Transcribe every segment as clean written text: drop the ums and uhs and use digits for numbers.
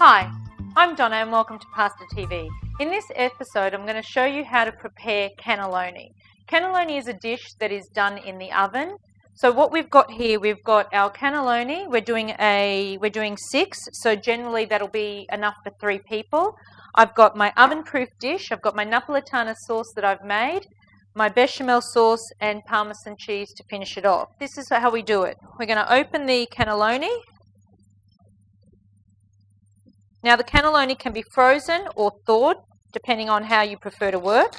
Hi, I'm Donna and welcome to PastaTV. In this episode I'm going to show you how to prepare cannelloni. Cannelloni is a dish that is done in the oven. So what we've got here, we've got our cannelloni. We're doing 6, so generally that'll be enough for 3 people. I've got my oven-proof dish. I've got my napolitana sauce that I've made, my béchamel sauce and parmesan cheese to finish it off. This is how we do it. We're going to open the cannelloni. Now the cannelloni can be frozen or thawed, depending on how you prefer to work.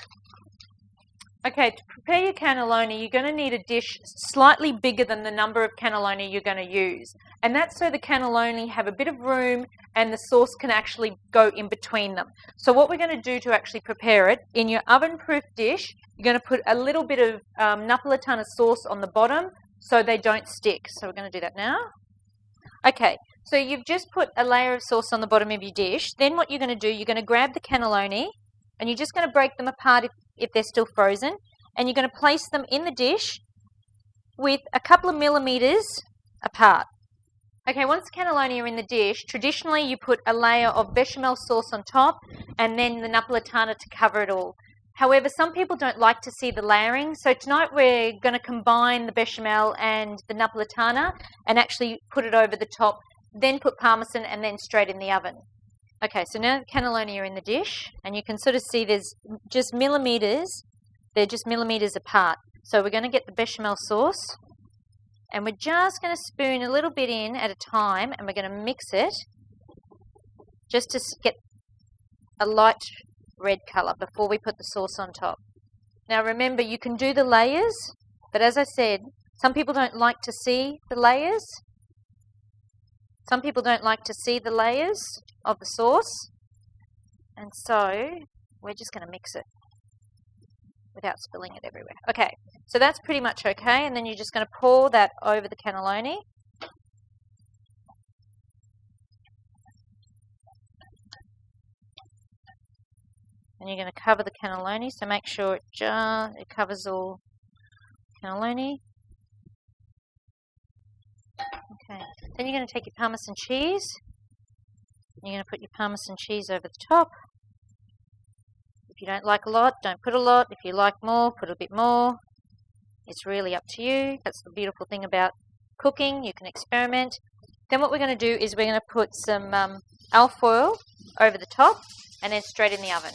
Okay, to prepare your cannelloni, you're going to need a dish slightly bigger than the number of cannelloni you're going to use. And that's so the cannelloni have a bit of room and the sauce can actually go in between them. So what we're going to do to actually prepare it, in your oven-proof dish, you're going to put a little bit of napolitana sauce on the bottom so they don't stick. So we're going to do that now. Okay. So you've just put a layer of sauce on the bottom of your dish. Then what you're going to do, you're going to grab the cannelloni and you're just going to break them apart if they're still frozen. And you're going to place them in the dish with a couple of millimeters apart. Okay, once the cannelloni are in the dish, traditionally you put a layer of bechamel sauce on top and then the napolitana to cover it all. However, some people don't like to see the layering, so tonight we're going to combine the bechamel and the napolitana and actually put it over the top. Then put parmesan and then straight in the oven. Okay, so now the cannelloni are in the dish and you can sort of see there's just millimeters, they're just millimeters apart. So we're going to get the bechamel sauce and we're just going to spoon a little bit in at a time and we're going to mix it just to get a light red colour before we put the sauce on top. Now remember, you can do the layers, but as I said, some people don't like to see the layers. Some people don't like to see the layers of the sauce, and so we're just going to mix it without spilling it everywhere. Okay, so that's pretty much okay, and then you're just going to pour that over the cannelloni. And you're going to cover the cannelloni, so make sure it covers all cannelloni. Okay, then you're going to take your parmesan cheese. You're going to put your parmesan cheese over the top. If you don't like a lot, don't put a lot. If you like more, put a bit more. It's really up to you. That's the beautiful thing about cooking. You can experiment. Then what we're going to do is we're going to put some alfoil over the top and then straight in the oven.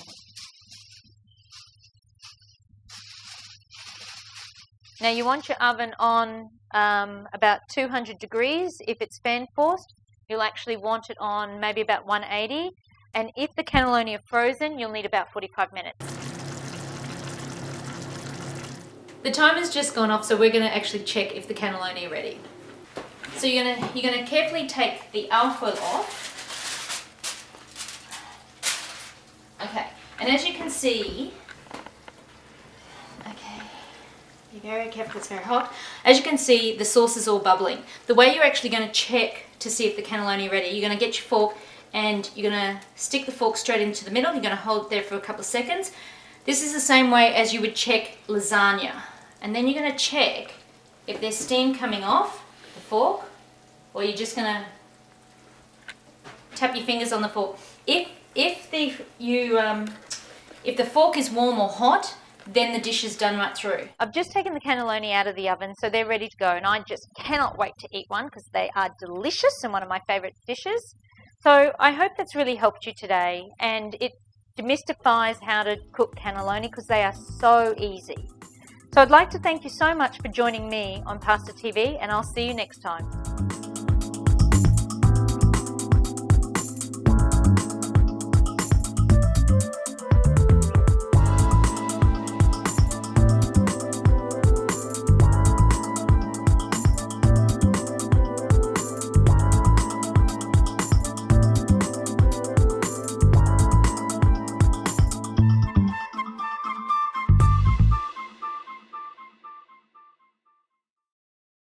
Now you want your oven on about 200 degrees. If it's fan forced, you'll actually want it on maybe about 180. And if the cannelloni are frozen, you'll need about 45 minutes. The timer's just gone off, so we're going to actually check if the cannelloni are ready. So you're going to carefully take the alfoil off. Okay, and as you can see, be very careful, it's very hot. As you can see, the sauce is all bubbling. The way you're actually going to check to see if the cannelloni are ready, you're going to get your fork and you're going to stick the fork straight into the middle. You're going to hold it there for a couple of seconds. This is the same way as you would check lasagna. And then you're going to check if there's steam coming off the fork, or you're just going to tap your fingers on the fork. If the fork is warm or hot, then the dish is done right through. I've just taken the cannelloni out of the oven, so they're ready to go, and I just cannot wait to eat one because they are delicious and one of my favourite dishes. So I hope that's really helped you today, and it demystifies how to cook cannelloni because they are so easy. So I'd like to thank you so much for joining me on PastaTV, and I'll see you next time.